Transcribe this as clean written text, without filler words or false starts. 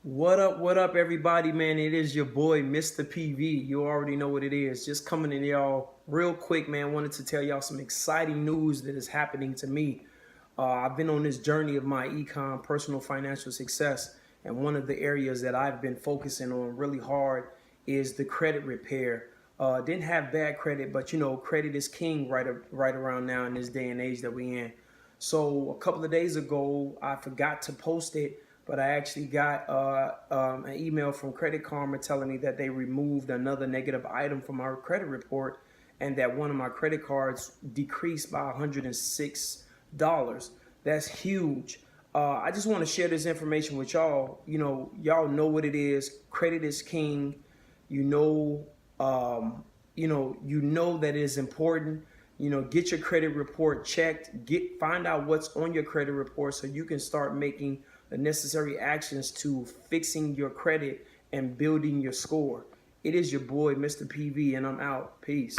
What up, everybody, man? It is your boy, Mr. PV. You already know what it is. Just coming in y'all real quick, man. Wanted to tell y'all some exciting news that is happening to me. I've been on this journey of my econ personal financial success, and one of the areas that I've been focusing on really hard is the credit repair. Didn't have bad credit, but you know, credit is king right around now in this day and age that we in. So a couple of days ago, I forgot to post it, but I actually got an email from Credit Karma telling me that they removed another negative item from our credit report, and that one of my credit cards decreased by $106. That's huge. I just want to share this information with y'all. Y'all know what it is. Credit is king. You know that it is important. Get your credit report checked. Find out what's on your credit report so you can start making the necessary actions to fixing your credit and building your score. It is your boy, Mr. PV, and I'm out. Peace.